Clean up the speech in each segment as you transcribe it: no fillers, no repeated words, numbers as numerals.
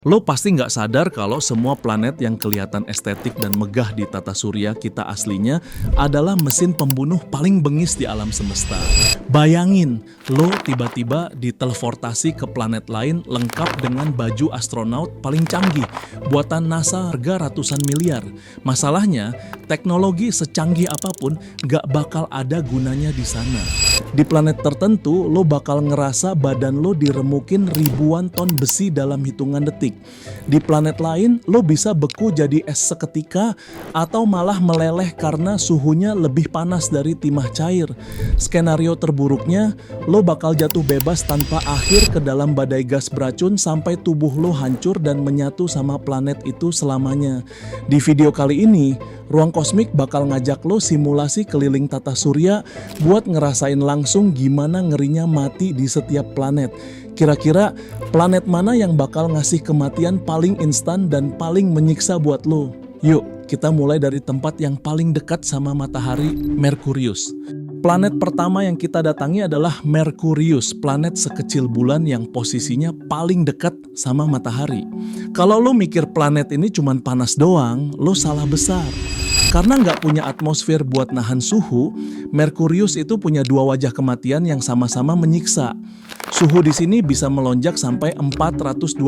Lo pasti nggak sadar kalau semua planet yang kelihatan estetik dan megah di tata surya kita aslinya adalah mesin pembunuh paling bengis di alam semesta. Bayangin, lo tiba-tiba diteleportasi ke planet lain lengkap dengan baju astronaut paling canggih, buatan NASA harga ratusan miliar. Masalahnya, teknologi secanggih apapun nggak bakal ada gunanya di sana. Di planet tertentu, lo bakal ngerasa badan lo diremukin ribuan ton besi dalam hitungan detik. Di planet lain, lo bisa beku jadi es seketika atau malah meleleh karena suhunya lebih panas dari timah cair. Skenario terburuknya, lo bakal jatuh bebas tanpa akhir ke dalam badai gas beracun sampai tubuh lo hancur dan menyatu sama planet itu selamanya. Di video kali ini, Ruang Kosmik bakal ngajak lo simulasi keliling tata surya buat ngerasain langsung gimana ngerinya mati di setiap planet. Kira-kira planet mana yang bakal ngasih kematian paling instan dan paling menyiksa buat lo? Yuk, kita mulai dari tempat yang paling dekat sama matahari, Merkurius. Planet pertama yang kita datangi adalah Merkurius, planet sekecil bulan yang posisinya paling dekat sama matahari. Kalau lo mikir planet ini cuma panas doang, lo salah besar. Karena nggak punya atmosfer buat nahan suhu, Merkurius itu punya dua wajah kematian yang sama-sama menyiksa. Suhu di sini bisa melonjak sampai 427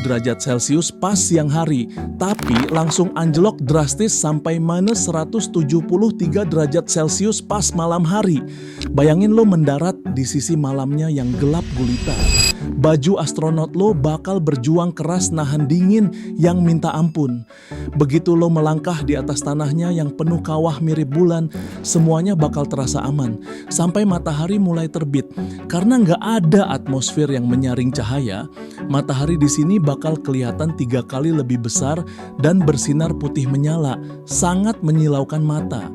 derajat Celcius pas siang hari, tapi langsung anjlok drastis sampai minus 173 derajat Celcius pas malam hari. Bayangin lo mendarat di sisi malamnya yang gelap gulita. Baju astronot lo bakal berjuang keras nahan dingin yang minta ampun. Begitu lo melangkah di atas tanahnya yang penuh kawah mirip bulan, semuanya bakal terasa aman. Sampai matahari mulai terbit. Karena nggak ada atmosfer yang menyaring cahaya, matahari di sini bakal kelihatan 3 kali lebih besar dan bersinar putih menyala, sangat menyilaukan mata.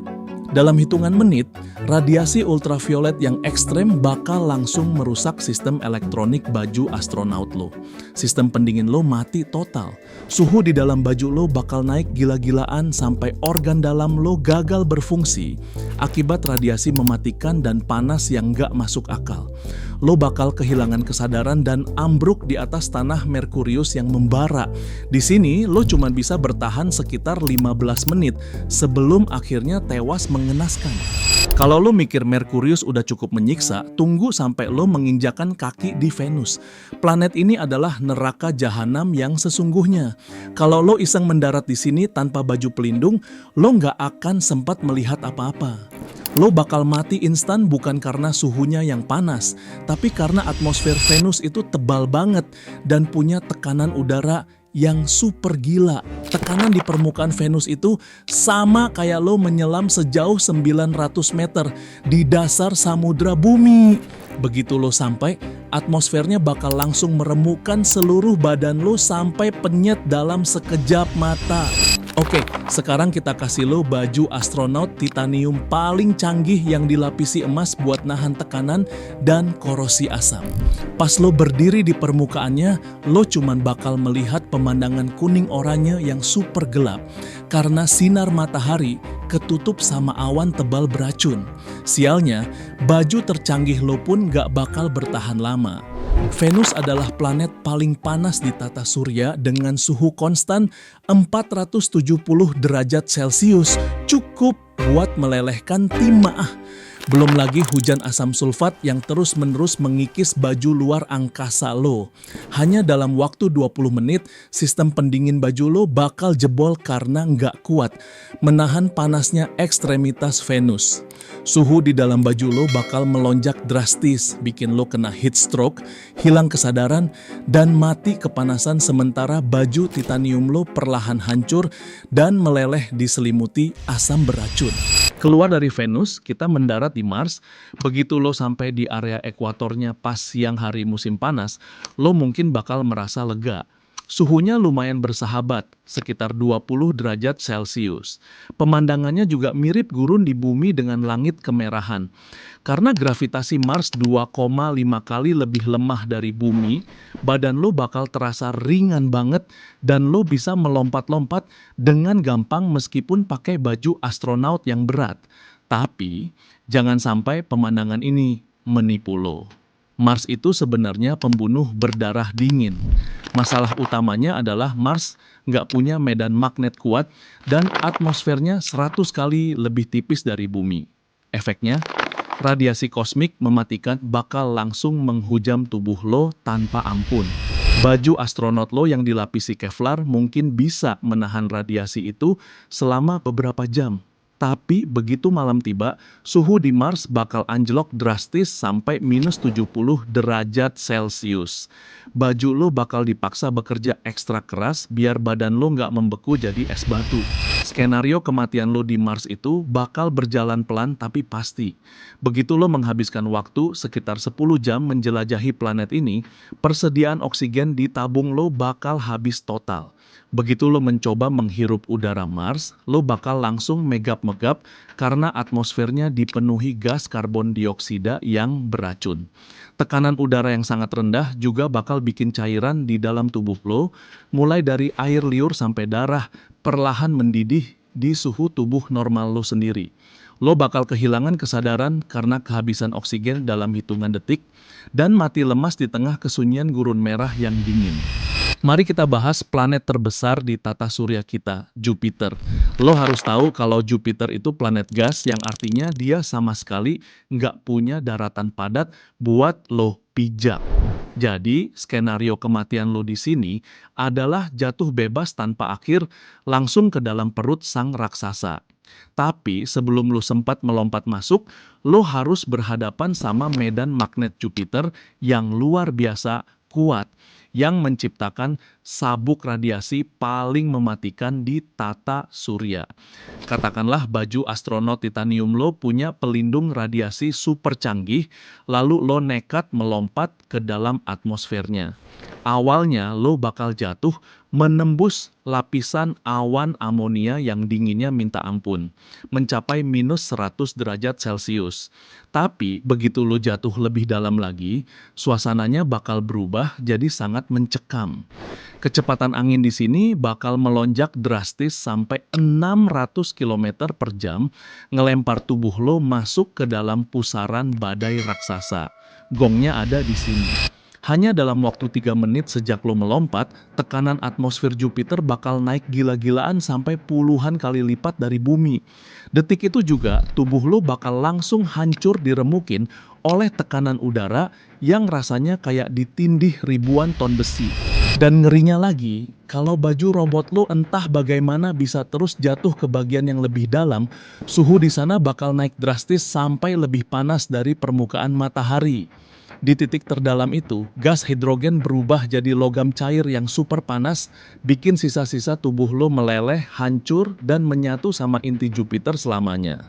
Dalam hitungan menit, radiasi ultraviolet yang ekstrem bakal langsung merusak sistem elektronik baju astronaut lo. Sistem pendingin lo mati total. Suhu di dalam baju lo bakal naik gila-gilaan sampai organ dalam lo gagal berfungsi akibat radiasi mematikan dan panas yang gak masuk akal. Lo bakal kehilangan kesadaran dan ambruk di atas tanah Merkurius yang membara. Di sini lo cuma bisa bertahan sekitar 15 menit sebelum akhirnya tewas mengenaskan. Kalau lo mikir Merkurius udah cukup menyiksa, tunggu sampai lo menginjakan kaki di Venus. Planet ini adalah neraka jahanam yang sesungguhnya. Kalau lo iseng mendarat di sini tanpa baju pelindung, lo nggak akan sempat melihat apa-apa. Lo bakal mati instan bukan karena suhunya yang panas, tapi karena atmosfer Venus itu tebal banget dan punya tekanan udara yang super gila. Tekanan di permukaan Venus itu sama kayak lo menyelam sejauh 900 meter di dasar samudra bumi. Begitu lo sampai, atmosfernya bakal langsung meremukkan seluruh badan lo sampai penyet dalam sekejap mata. Oke, sekarang kita kasih lo baju astronaut titanium paling canggih yang dilapisi emas buat nahan tekanan dan korosi asam. Pas lo berdiri di permukaannya, lo cuman bakal melihat pemandangan kuning oranye yang super gelap karena sinar matahari ketutup sama awan tebal beracun. Sialnya, baju tercanggih lo pun gak bakal bertahan lama. Venus adalah planet paling panas di tata surya dengan suhu konstan 470 derajat Celcius, cukup buat melelehkan tim Maah. Belum lagi hujan asam sulfat yang terus-menerus mengikis baju luar angkasa lo. Hanya dalam waktu 20 menit, sistem pendingin baju lo bakal jebol karena nggak kuat menahan panasnya ekstremitas Venus. Suhu di dalam baju lo bakal melonjak drastis, bikin lo kena heat stroke, hilang kesadaran, dan mati kepanasan sementara baju titanium lo perlahan hancur dan meleleh diselimuti asam beracun. Keluar dari Venus, kita mendarat di Mars. Begitu lo sampai di area ekuatornya pas siang hari musim panas, lo mungkin bakal merasa lega. Suhunya lumayan bersahabat, sekitar 20 derajat Celcius. Pemandangannya juga mirip gurun di bumi dengan langit kemerahan. Karena gravitasi Mars 2,5 kali lebih lemah dari bumi, badan lo bakal terasa ringan banget dan lo bisa melompat-lompat dengan gampang meskipun pakai baju astronaut yang berat. Tapi, jangan sampai pemandangan ini menipu lo. Mars itu sebenarnya pembunuh berdarah dingin. Masalah utamanya adalah Mars nggak punya medan magnet kuat dan atmosfernya 100 kali lebih tipis dari bumi. Efeknya, radiasi kosmik mematikan bakal langsung menghujam tubuh lo tanpa ampun. Baju astronot lo yang dilapisi Kevlar mungkin bisa menahan radiasi itu selama beberapa jam. Tapi begitu malam tiba, suhu di Mars bakal anjlok drastis sampai minus 70 derajat Celcius. Baju lo bakal dipaksa bekerja ekstra keras biar badan lo nggak membeku jadi es batu. Skenario kematian lo di Mars itu bakal berjalan pelan tapi pasti. Begitu lo menghabiskan waktu sekitar 10 jam menjelajahi planet ini, persediaan oksigen di tabung lo bakal habis total. Begitu lo mencoba menghirup udara Mars, lo bakal langsung megap-megap karena atmosfernya dipenuhi gas karbon dioksida yang beracun. Tekanan udara yang sangat rendah juga bakal bikin cairan di dalam tubuh lo, mulai dari air liur sampai darah, perlahan mendidih di suhu tubuh normal lo sendiri. Lo bakal kehilangan kesadaran karena kehabisan oksigen dalam hitungan detik, dan mati lemas di tengah kesunyian gurun merah yang dingin. Mari kita bahas planet terbesar di tata surya kita, Jupiter. Lo harus tahu kalau Jupiter itu planet gas yang artinya dia sama sekali nggak punya daratan padat buat lo pijak. Jadi, skenario kematian lo di sini adalah jatuh bebas tanpa akhir langsung ke dalam perut sang raksasa. Tapi sebelum lo sempat melompat masuk, lo harus berhadapan sama medan magnet Jupiter yang luar biasa kuat, yang menciptakan sabuk radiasi paling mematikan di tata surya. Katakanlah baju astronot titanium lo punya pelindung radiasi super canggih, lalu lo nekat melompat ke dalam atmosfernya. Awalnya lo bakal jatuh menembus lapisan awan amonia yang dinginnya minta ampun, mencapai minus 100 derajat Celcius. Tapi begitu lo jatuh lebih dalam lagi, suasananya bakal berubah jadi sangat mencekam. Kecepatan angin di sini bakal melonjak drastis sampai 600 km per jam, ngelempar tubuh lo masuk ke dalam pusaran badai raksasa. Gongnya ada di sini. Hanya dalam waktu 3 menit sejak lo melompat, tekanan atmosfer Jupiter bakal naik gila-gilaan sampai puluhan kali lipat dari bumi. Detik itu juga, tubuh lo bakal langsung hancur diremukin oleh tekanan udara yang rasanya kayak ditindih ribuan ton besi. Dan ngerinya lagi, kalau baju robot lo entah bagaimana bisa terus jatuh ke bagian yang lebih dalam, suhu di sana bakal naik drastis sampai lebih panas dari permukaan matahari. Di titik terdalam itu, gas hidrogen berubah jadi logam cair yang super panas, bikin sisa-sisa tubuh lo meleleh, hancur, dan menyatu sama inti Jupiter selamanya.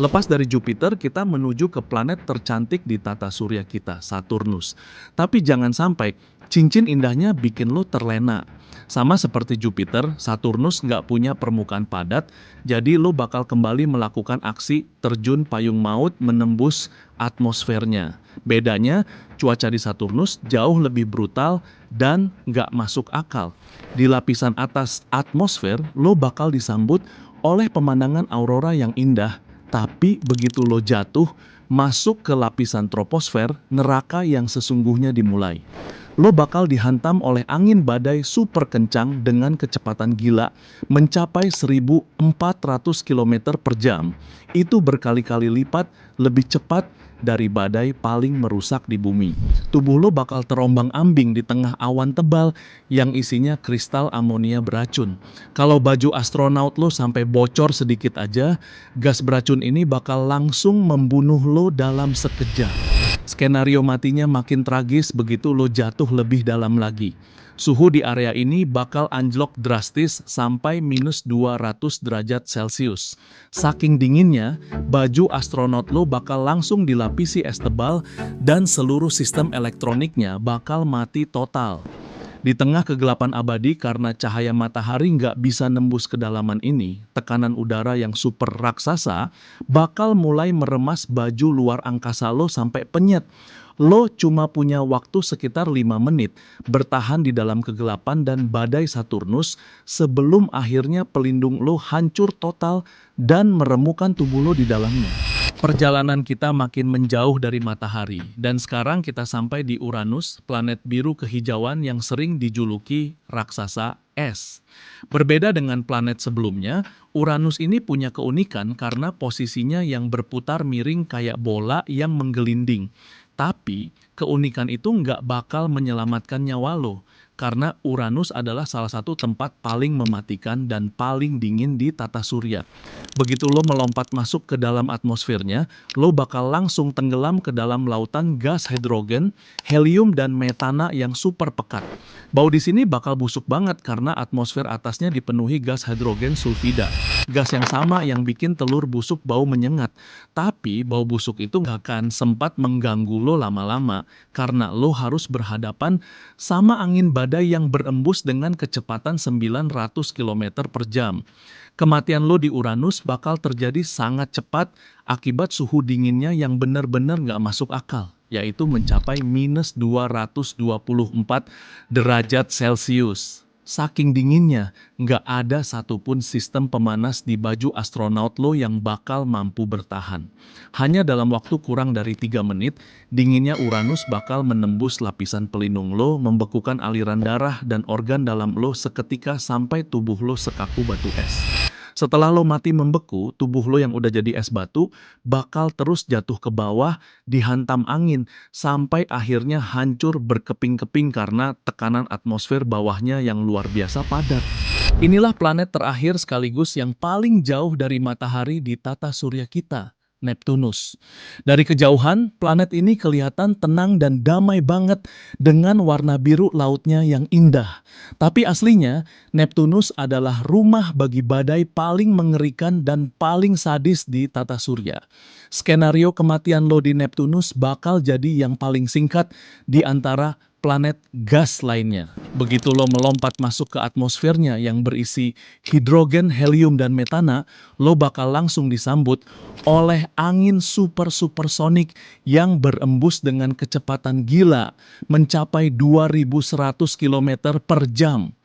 Lepas dari Jupiter, kita menuju ke planet tercantik di tata surya kita, Saturnus. Tapi jangan sampai cincin indahnya bikin lo terlena. Sama seperti Jupiter, Saturnus nggak punya permukaan padat, jadi lo bakal kembali melakukan aksi terjun payung maut menembus atmosfernya. Bedanya, cuaca di Saturnus jauh lebih brutal dan nggak masuk akal. Di lapisan atas atmosfer, lo bakal disambut oleh pemandangan aurora yang indah, tapi begitu lo jatuh, masuk ke lapisan troposfer, neraka yang sesungguhnya dimulai. Lo bakal dihantam oleh angin badai super kencang dengan kecepatan gila mencapai 1400 km per jam. Itu berkali-kali lipat lebih cepat dari badai paling merusak di bumi. Tubuh lo bakal terombang-ambing di tengah awan tebal yang isinya kristal amonia beracun. Kalau baju astronaut lo sampai bocor sedikit aja, gas beracun ini bakal langsung membunuh lo dalam sekejap. Skenario matinya makin tragis begitu lo jatuh lebih dalam lagi. Suhu di area ini bakal anjlok drastis sampai minus 200 derajat Celcius. Saking dinginnya, baju astronot lo bakal langsung dilapisi es tebal dan seluruh sistem elektroniknya bakal mati total. Di tengah kegelapan abadi karena cahaya matahari nggak bisa nembus kedalaman ini, tekanan udara yang super raksasa bakal mulai meremas baju luar angkasa lo sampai penyet. Lo cuma punya waktu sekitar 5 menit bertahan di dalam kegelapan dan badai Saturnus sebelum akhirnya pelindung lo hancur total dan meremukan tubuh lo di dalamnya. Perjalanan kita makin menjauh dari matahari, dan sekarang kita sampai di Uranus, planet biru kehijauan yang sering dijuluki raksasa es. Berbeda dengan planet sebelumnya, Uranus ini punya keunikan karena posisinya yang berputar miring kayak bola yang menggelinding. Tapi, keunikan itu nggak bakal menyelamatkan nyawa lo, karena Uranus adalah salah satu tempat paling mematikan dan paling dingin di tata surya. Begitu lo melompat masuk ke dalam atmosfernya, lo bakal langsung tenggelam ke dalam lautan gas hidrogen, helium, dan metana yang super pekat. Bau di sini bakal busuk banget karena atmosfer atasnya dipenuhi gas hidrogen sulfida. Gas yang sama yang bikin telur busuk bau menyengat. Tapi bau busuk itu nggak akan sempat mengganggu lo lama-lama karena lo harus berhadapan sama angin badai yang berembus dengan kecepatan 900 km per jam. Kematian lo di Uranus bakal terjadi sangat cepat akibat suhu dinginnya yang benar-benar nggak masuk akal, yaitu mencapai minus 224 derajat Celcius. Saking dinginnya, nggak ada satupun sistem pemanas di baju astronaut lo yang bakal mampu bertahan. Hanya dalam waktu kurang dari 3 menit, dinginnya Uranus bakal menembus lapisan pelindung lo, membekukan aliran darah dan organ dalam lo seketika sampai tubuh lo sekaku batu es. Setelah lo mati membeku, tubuh lo yang udah jadi es batu bakal terus jatuh ke bawah, dihantam angin, sampai akhirnya hancur berkeping-keping karena tekanan atmosfer bawahnya yang luar biasa padat. Inilah planet terakhir sekaligus yang paling jauh dari matahari di tata surya kita, Neptunus. Dari kejauhan, planet ini kelihatan tenang dan damai banget dengan warna biru lautnya yang indah. Tapi aslinya, Neptunus adalah rumah bagi badai paling mengerikan dan paling sadis di tata surya. Skenario kematian lo di Neptunus bakal jadi yang paling singkat di antara planet gas lainnya. Begitu lo melompat masuk ke atmosfernya yang berisi hidrogen, helium, dan metana, lo bakal langsung disambut oleh angin supersonik yang berembus dengan kecepatan gila mencapai 2100 km per jam.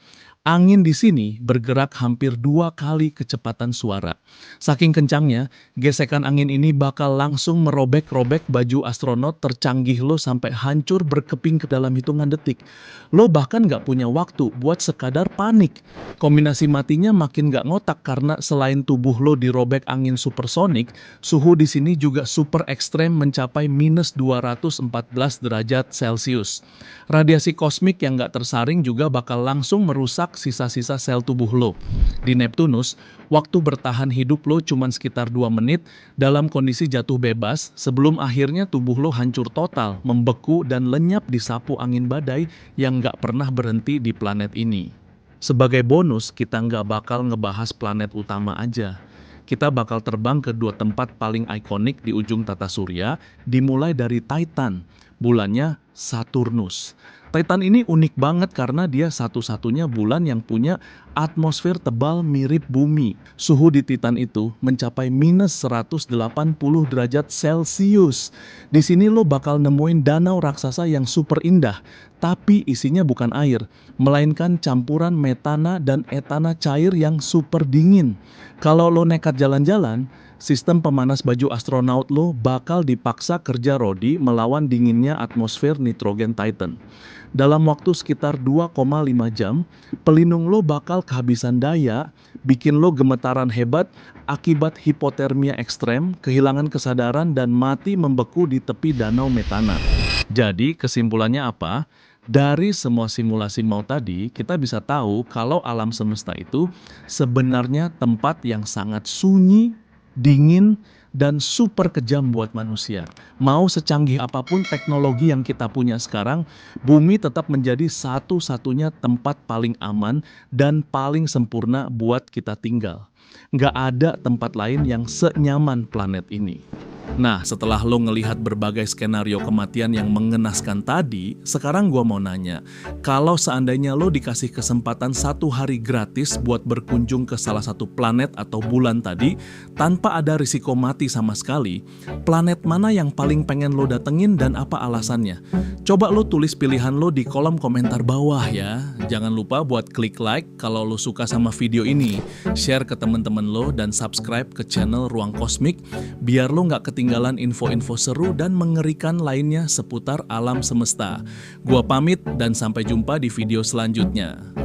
Angin di sini bergerak hampir 2 kali kecepatan suara. Saking kencangnya, gesekan angin ini bakal langsung merobek-robek baju astronot tercanggih lo sampai hancur berkeping ke dalam hitungan detik. Lo bahkan nggak punya waktu buat sekadar panik. Kombinasi matinya makin nggak ngotak karena selain tubuh lo dirobek angin supersonik, suhu di sini juga super ekstrem mencapai minus 214 derajat Celcius. Radiasi kosmik yang nggak tersaring juga bakal langsung merusak sisa-sisa sel tubuh lo. Di Neptunus, waktu bertahan hidup lo cuma sekitar 2 menit dalam kondisi jatuh bebas sebelum akhirnya tubuh lo hancur total, membeku dan lenyap disapu angin badai yang nggak pernah berhenti di planet ini. Sebagai bonus, kita nggak bakal ngebahas planet utama aja. Kita bakal terbang ke 2 tempat paling ikonik di ujung tata surya, dimulai dari Titan, bulannya Saturnus. Titan ini unik banget karena dia satu-satunya bulan yang punya atmosfer tebal mirip bumi. Suhu di Titan itu mencapai minus 180 derajat Celcius. Di sini lo bakal nemuin danau raksasa yang super indah, tapi isinya bukan air, melainkan campuran metana dan etana cair yang super dingin. Kalau lo nekat jalan-jalan, sistem pemanas baju astronaut lo bakal dipaksa kerja rodi melawan dinginnya atmosfer nitrogen Titan. Dalam waktu sekitar 2,5 jam, pelindung lo bakal kehabisan daya, bikin lo gemetaran hebat akibat hipotermia ekstrem, kehilangan kesadaran, dan mati membeku di tepi danau metana. Jadi kesimpulannya apa? Dari semua simulasi mau tadi, kita bisa tahu kalau alam semesta itu sebenarnya tempat yang sangat sunyi, dingin, dan super kejam buat manusia. Mau secanggih apapun teknologi yang kita punya sekarang, bumi tetap menjadi satu-satunya tempat paling aman dan paling sempurna buat kita tinggal. Nggak ada tempat lain yang senyaman planet ini. Nah, setelah lo ngelihat berbagai skenario kematian yang mengenaskan tadi, sekarang gua mau nanya, kalau seandainya lo dikasih kesempatan 1 hari gratis buat berkunjung ke salah satu planet atau bulan tadi, tanpa ada risiko mati sama sekali, planet mana yang paling pengen lo datengin dan apa alasannya? Coba lo tulis pilihan lo di kolom komentar bawah ya. Jangan lupa buat klik like kalau lo suka sama video ini, share ke teman-teman lo, dan subscribe ke channel Ruang Kosmik, biar lo nggak ketinggalan info-info seru dan mengerikan lainnya seputar alam semesta. Gua pamit dan sampai jumpa di video selanjutnya.